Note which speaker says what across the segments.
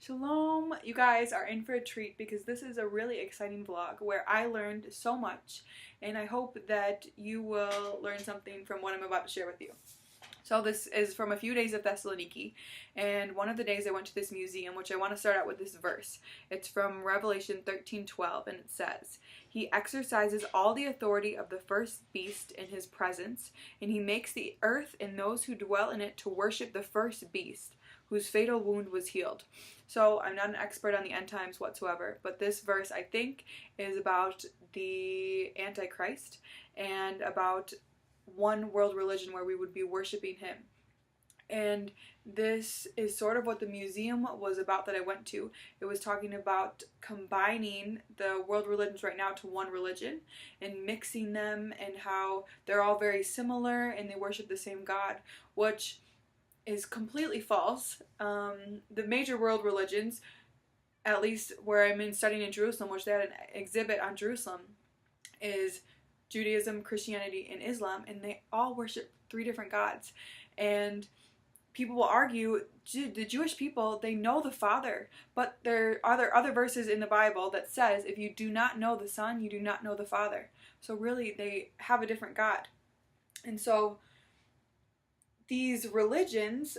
Speaker 1: Shalom! You guys are in for a treat because this is a really exciting vlog where I learned so much, and I hope that you will learn something from what I'm about to share with you. So this is from a few days of Thessaloniki, and one of the days I went to this museum, which I want to start out with this verse. It's from Revelation 13:12, and it says, "He exercises all the authority of the first beast in his presence, and he makes the earth and those who dwell in it to worship the first beast, whose fatal wound was healed." So I'm not an expert on the end times whatsoever, but this verse I think is about the Antichrist and about one world religion where we would be worshiping him. And this is sort of what the museum was about that I went to. It was talking about combining the world religions right now to one religion and mixing them, and how they're all very similar and they worship the same God, which is completely false. The major world religions, at least where I'm studying in Jerusalem, which they had an exhibit on Jerusalem, is Judaism, Christianity, and Islam, and they all worship three different gods. And people will argue, the Jewish people, they know the Father, but there are other verses in the Bible that says if you do not know the Son, you do not know the Father. So really, they have a different God. And so these religions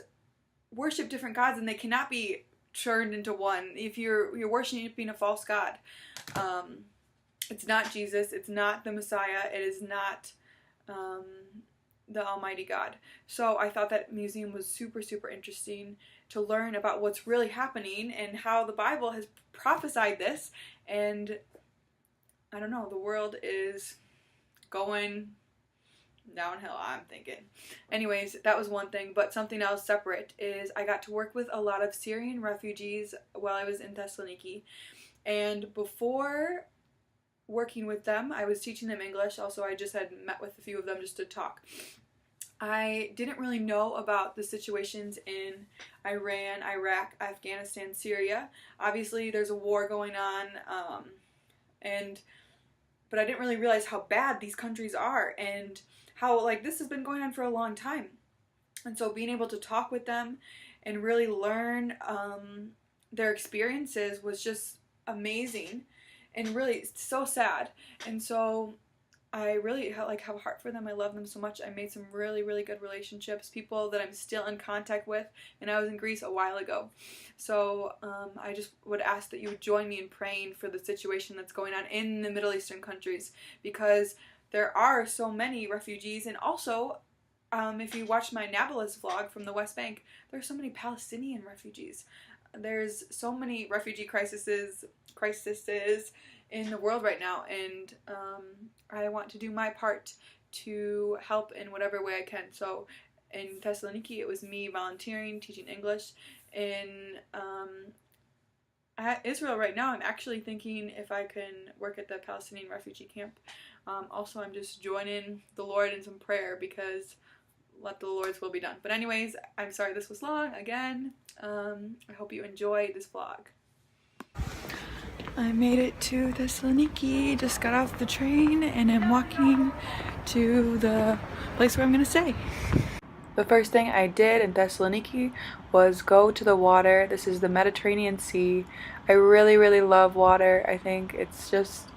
Speaker 1: worship different gods, and they cannot be turned into one. If you're worshiping a false god, it's not Jesus, it's not the Messiah, it is not the Almighty God. So I thought that museum was super, super interesting to learn about what's really happening and how the Bible has prophesied this. And I don't know, the world is going downhill, I'm thinking. Anyways, that was one thing, but something else separate is I got to work with a lot of Syrian refugees while I was in Thessaloniki, and before working with them, I was teaching them English. Also, I just had met with a few of them just to talk. I didn't really know about the situations in Iran, Iraq, Afghanistan, Syria. Obviously, there's a war going on, but I didn't really realize how bad these countries are and how, like, this has been going on for a long time. And so being able to talk with them and really learn their experiences was just amazing and really so sad. And so I really have a heart for them. I love them so much. I made some really, really good relationships, people that I'm still in contact with, and I was in Greece a while ago. So I just would ask that you would join me in praying for the situation that's going on in the Middle Eastern countries, because there are so many refugees. And also, if you watch my Nablus vlog from the West Bank, there's so many Palestinian refugees. There's so many refugee crises in the world right now, and I want to do my part to help in whatever way I can. So in Thessaloniki, it was me volunteering, teaching English. In Israel right now, I'm actually thinking if I can work at the Palestinian refugee camp. Also, I'm just joining the Lord in some prayer, because let the Lord's will be done. But anyways, I'm sorry this was long again. I hope you enjoy this vlog. I made it to Thessaloniki, just got off the train, and I'm walking to the place where I'm gonna stay. The first thing I did in Thessaloniki was go to the water. This is the Mediterranean Sea. I really, really love water. I think it's just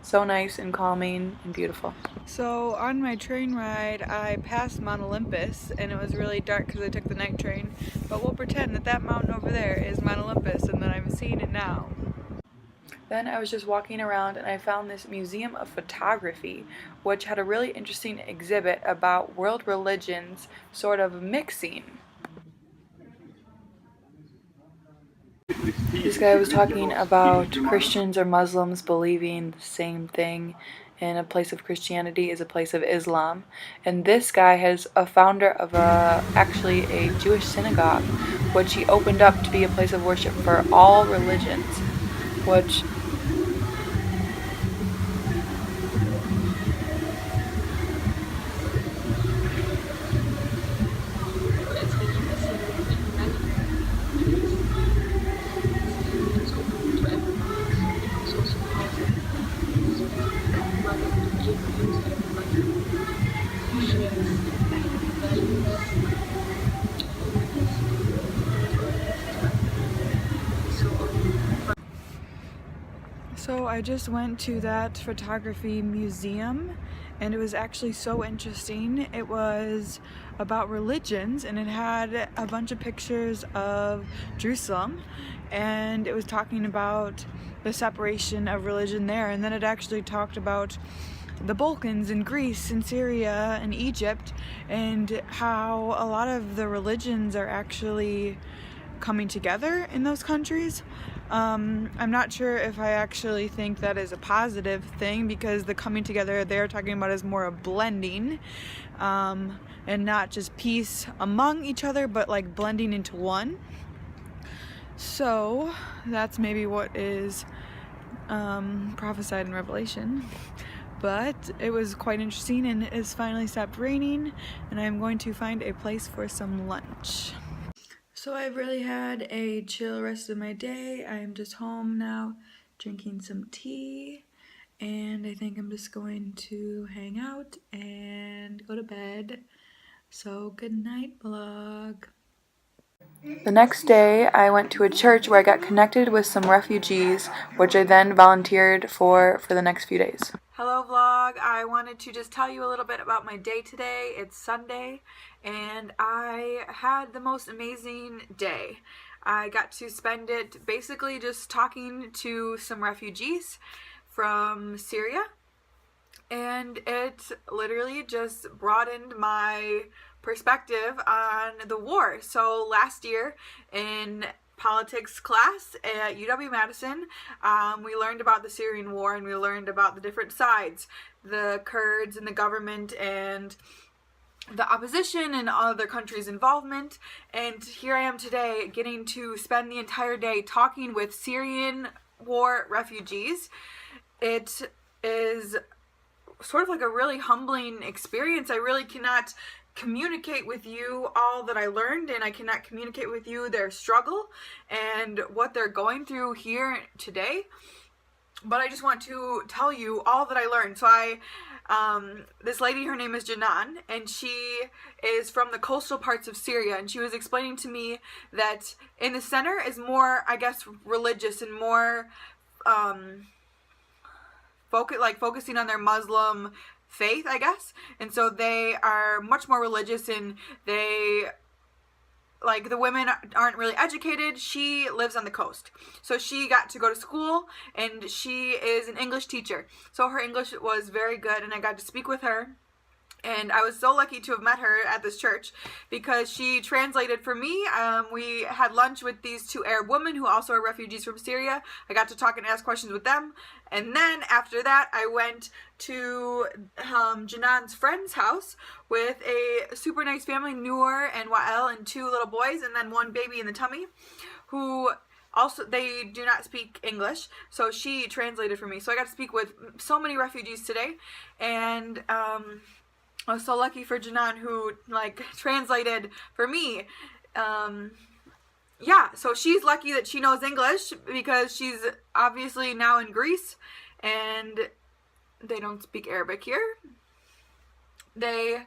Speaker 1: so nice and calming and beautiful. So on my train ride, I passed Mount Olympus, and it was really dark because I took the night train, but we'll pretend that that mountain over there is Mount Olympus and that I'm seeing it now. Then I was just walking around and I found this museum of photography, which had a really interesting exhibit about world religions sort of mixing. This guy was talking about Christians or Muslims believing the same thing, and a place of Christianity is a place of Islam. And this guy is a founder of actually a Jewish synagogue, which he opened up to be a place of worship for all religions, which So I just went to that photography museum and it was actually so interesting. It was about religions and it had a bunch of pictures of Jerusalem, and it was talking about the separation of religion there, and then it actually talked about the Balkans and Greece and Syria and Egypt and how a lot of the religions are actually coming together in those countries. I'm not sure if I actually think that is a positive thing, because the coming together they're talking about is more of blending, and not just peace among each other, but like blending into one. So that's maybe what is prophesied in Revelation. But it was quite interesting, and it has finally stopped raining, and I'm going to find a place for some lunch. So I've really had a chill rest of my day. I'm just home now drinking some tea, and I think I'm just going to hang out and go to bed. So good night, vlog. The next day, I went to a church where I got connected with some refugees, which I then volunteered for the next few days. Hello vlog, I wanted to just tell you a little bit about my day today. It's Sunday, and I had the most amazing day. I got to spend it basically just talking to some refugees from Syria, and it literally just broadened my perspective on the war. So last year in politics class at UW-Madison, we learned about the Syrian war, and we learned about the different sides, the Kurds and the government and the opposition and other countries' involvement. And here I am today getting to spend the entire day talking with Syrian war refugees. It is sort of like a really humbling experience. I really cannot communicate with you all that I learned, and I cannot communicate with you their struggle and what they're going through here today, but I just want to tell you all that I learned. So this lady, her name is Janan, and she is from the coastal parts of Syria, and she was explaining to me that in the center is more, I guess, religious and more focusing on their Muslim faith, I guess, and so they are much more religious, and they, like, the women aren't really educated. She lives on the coast, so she got to go to school, and she is an English teacher, so her English was very good, and I got to speak with her. And I was so lucky to have met her at this church because she translated for me. We had lunch with these two Arab women who also are refugees from Syria. I got to talk and ask questions with them. And then after that, I went to Janan's friend's house with a super nice family, Noor and Wael, and two little boys, and then one baby in the tummy, who also, they do not speak English, so she translated for me. So I got to speak with so many refugees today, and I was so lucky for Janan, who translated for me. Yeah, so she's lucky that she knows English because she's obviously now in Greece, and they don't speak Arabic here. They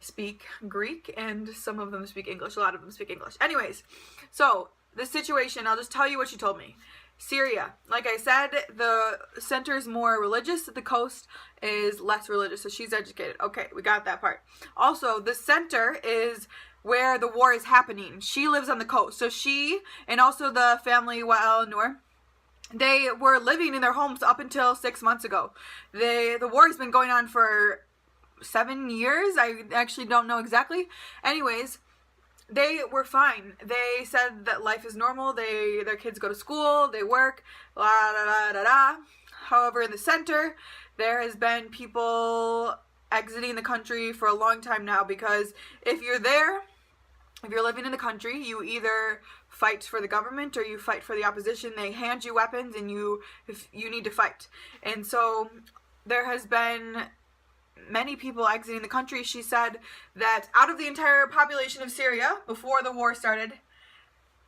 Speaker 1: speak Greek, and some of them speak English. A lot of them speak English. Anyways, so the situation, I'll just tell you what she told me. Syria, like I said, the center is more religious, the coast is less religious, so she's educated. Okay, we got that part. Also, the center is where the war is happening. She lives on the coast, so she, and also the family, Wael and Noor, they were living in their homes up until 6 months ago. The war has been going on for 7 years, I actually don't know exactly. Anyways, they were fine. They said that life is normal. Their kids go to school, they work, la da da da da. However, in the center, there has been people exiting the country for a long time now, because if you're there, if you're living in the country, you either fight for the government or you fight for the opposition. They hand you weapons, and you need to fight. And so there has been many people exiting the country. She said that out of the entire population of Syria before the war started,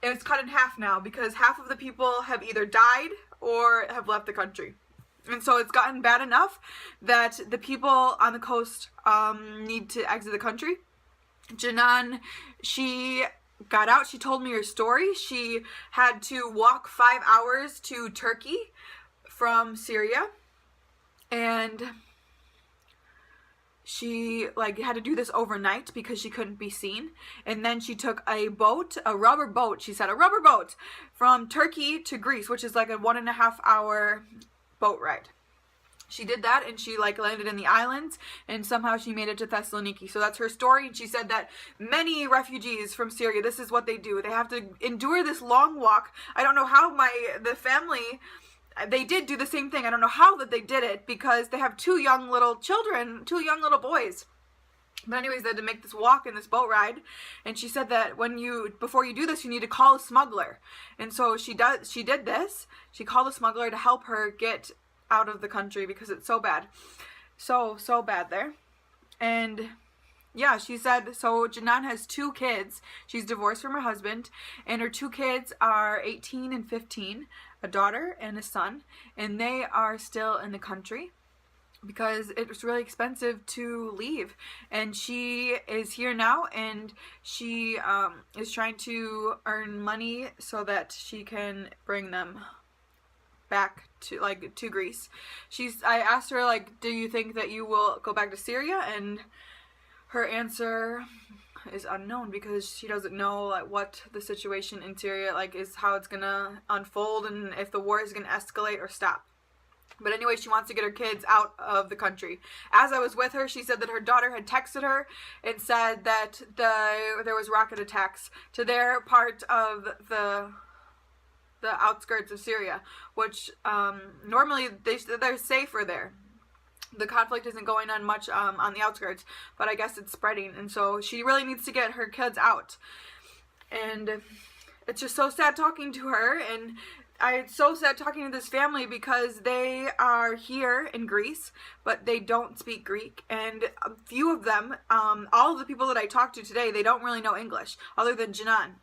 Speaker 1: it's cut in half now, because half of the people have either died or have left the country. And so it's gotten bad enough that the people on the coast need to exit the country. Janan, she got out. She told me her story. She had to walk 5 hours to Turkey from Syria, and she like had to do this overnight because she couldn't be seen. And then she took a boat, a rubber boat, she said, a rubber boat from Turkey to Greece, which is like a 1.5 hour boat ride. She did that, and she like landed in the islands, and somehow she made it to Thessaloniki. So that's her story. And she said that many refugees from Syria, this is what they do. They have to endure this long walk. I don't know how the family, they did do the same thing. I don't know how that they did it, because they have 2 young little children, 2 young little boys. But anyways, they had to make this walk and this boat ride. And she said that before you do this, you need to call a smuggler. And so she did this. She called a smuggler to help her get out of the country because it's so bad. So bad there. And yeah, she said, so Janan has 2 kids. She's divorced from her husband, and her 2 kids are 18 and 15, a daughter and a son, and they are still in the country because it was really expensive to leave. And she is here now, and she is trying to earn money so that she can bring them back to Greece. I asked her, like, do you think that you will go back to Syria? And her answer is unknown, because she doesn't know like what the situation in Syria is, how it's gonna unfold, and if the war is gonna escalate or stop. But anyway, she wants to get her kids out of the country. As I was with her, she said that her daughter had texted her and said that there was rocket attacks to their part of the outskirts of Syria, which normally they're safer there. The conflict isn't going on much on the outskirts, but I guess it's spreading, and so she really needs to get her kids out. And it's just so sad talking to her, and it's so sad talking to this family because they are here in Greece, but they don't speak Greek, and a few of them, all of the people that I talked to today, they don't really know English, other than Janan.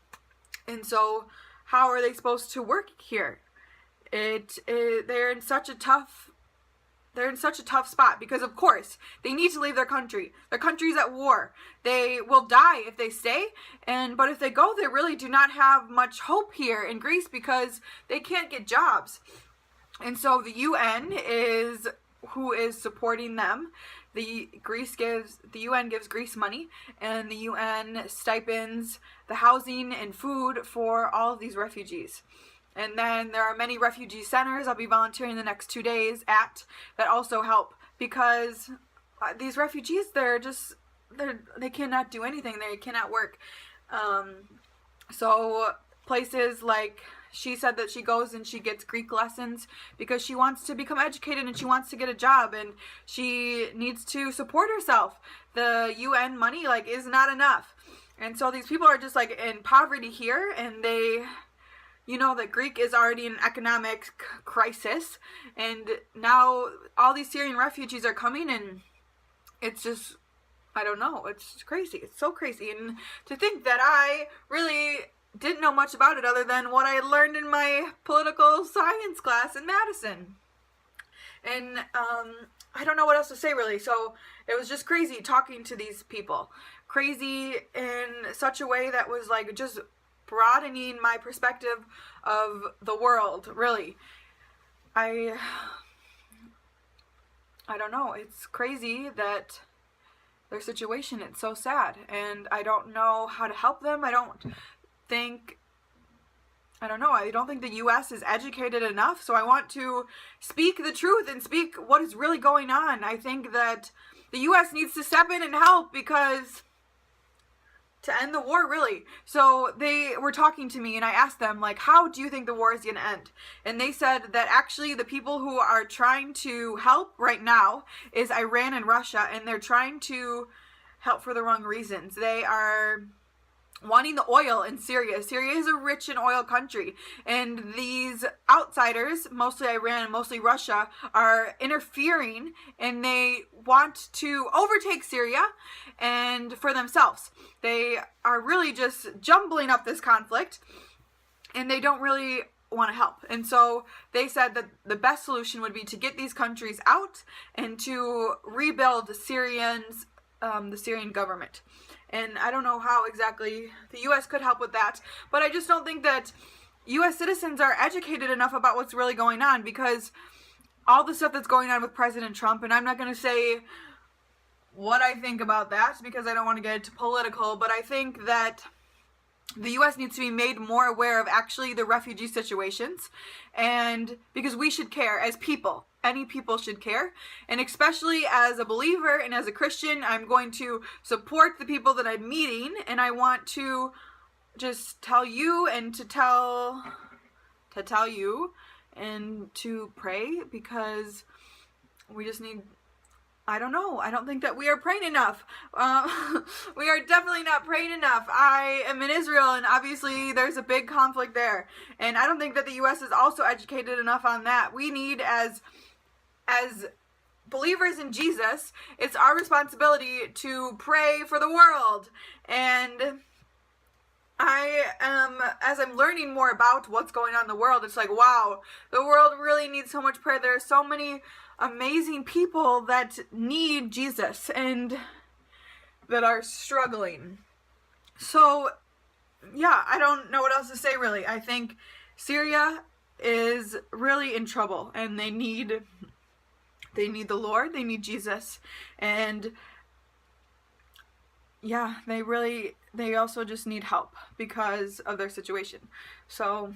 Speaker 1: And so how are they supposed to work here? They're in such a tough spot, because of course they need to leave their country. Their country's at war. They will die if they stay, but if they go, they really do not have much hope here in Greece because they can't get jobs. And so the UN is who is supporting them. The UN gives Greece money, and the UN stipends the housing and food for all of these refugees. And then there are many refugee centers I'll be volunteering the next 2 days at that also help, because these refugees, they cannot do anything. They cannot work. So places like, she said that she goes and she gets Greek lessons because she wants to become educated and she wants to get a job, and she needs to support herself. The UN money is not enough. And so these people are just in poverty here, and that Greek is already in an economic crisis, and now all these Syrian refugees are coming, and it's just, I don't know, it's crazy. It's so crazy. And to think that I really didn't know much about it other than what I had learned in my political science class in Madison. And I don't know what else to say, really. So it was just crazy talking to these people. Crazy in such a way that was just broadening my perspective of the world, really. I don't know. It's crazy that their situation, it's so sad, and I don't know how to help them. I don't think the U.S. is educated enough, so I want to speak the truth and speak what is really going on. I think that the U.S. needs to step in and help, because to end the war, really. So they were talking to me, and I asked them, how do you think the war is going to end? And they said that actually the people who are trying to help right now is Iran and Russia, and they're trying to help for the wrong reasons. They are wanting the oil in Syria. Syria is a rich in oil country, and these outsiders, mostly Iran and mostly Russia, are interfering, and they want to overtake Syria and for themselves. They are really just jumbling up this conflict, and they don't really want to help. And so they said that the best solution would be to get these countries out and to rebuild the Syrian government. And I don't know how exactly the U.S. could help with that, but I just don't think that U.S. citizens are educated enough about what's really going on, because all the stuff that's going on with President Trump, and I'm not going to say what I think about that because I don't want to get political, but I think that the U.S. needs to be made more aware of actually the refugee situations, and because we should care as people. Any people should care, and especially as a believer and as a Christian, I'm going to support the people that I'm meeting, and I want to just tell you and to tell you and to pray, because we just need, I don't know. I don't think that we are praying enough. We are definitely not praying enough. I am in Israel, and obviously there's a big conflict there. And I don't think that the U.S. is also educated enough on that. We need, as believers in Jesus, it's our responsibility to pray for the world. And as I'm learning more about what's going on in the world, it's like, wow, the world really needs so much prayer. There are so many amazing people that need Jesus and that are struggling. So, yeah, I don't know what else to say, really. I think Syria is really in trouble, and they need the Lord, they need Jesus, and yeah, they also just need help because of their situation. So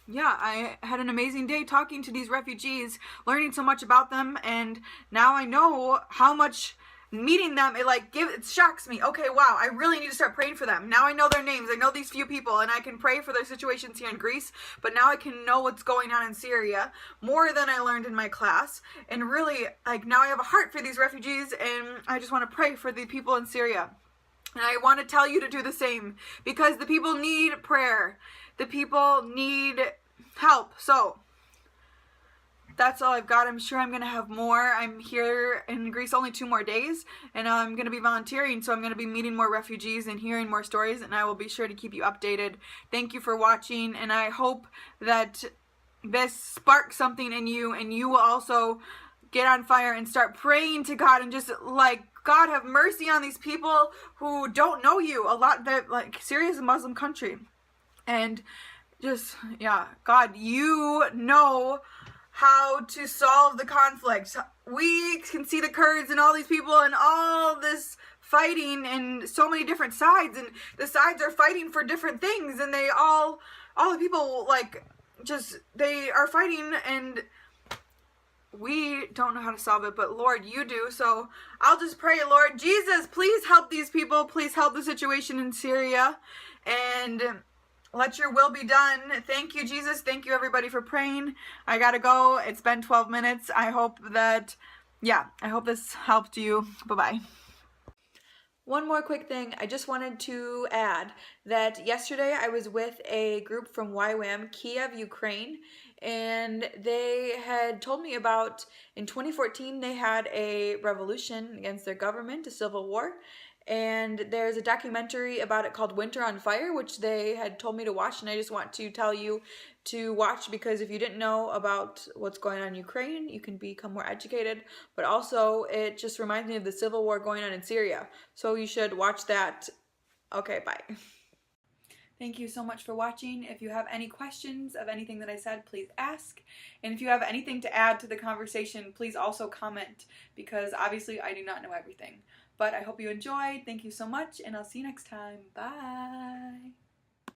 Speaker 1: yeah, I had an amazing day talking to these refugees, learning so much about them, and now I know how much meeting them, it shocks me. Okay, wow, I really need to start praying for them. Now I know their names, I know these few people, and I can pray for their situations here in Greece, but now I can know what's going on in Syria more than I learned in my class, and really, now I have a heart for these refugees, and I just want to pray for the people in Syria. And I want to tell you to do the same, because the people need prayer. The people need help. So that's all I've got. I'm sure I'm going to have more. I'm here in Greece only 2 more days, and I'm going to be volunteering, so I'm going to be meeting more refugees and hearing more stories, and I will be sure to keep you updated. Thank you for watching, and I hope that this sparks something in you, and you will also get on fire and start praying to God and just God, have mercy on these people who don't know you. A lot that Syria is a Muslim country, and just, yeah, God, you know how to solve the conflict. We can see the Kurds and all these people and all this fighting and so many different sides, and the sides are fighting for different things, and all the people they are fighting, and we don't know how to solve it, but Lord, you do. So I'll just pray, Lord Jesus, please help these people. Please help the situation in Syria, and let your will be done. Thank you, Jesus. Thank you, everybody, for praying. I gotta go. It's been 12 minutes. I hope this helped you. Bye-bye. One more quick thing, I just wanted to add that yesterday I was with a group from YWAM, Kiev, Ukraine, and they had told me about, in 2014, they had a revolution against their government, a civil war, and there's a documentary about it called Winter on Fire, which they had told me to watch, and I just want to tell you to watch, because if you didn't know about what's going on in Ukraine, you can become more educated, but also it just reminds me of the civil war going on in Syria, so you should watch that. Okay, bye. Thank you so much for watching. If you have any questions of anything that I said, please ask. And if you have anything to add to the conversation, please also comment, because obviously I do not know everything. But I hope you enjoyed. Thank you so much, and I'll see you next time. Bye.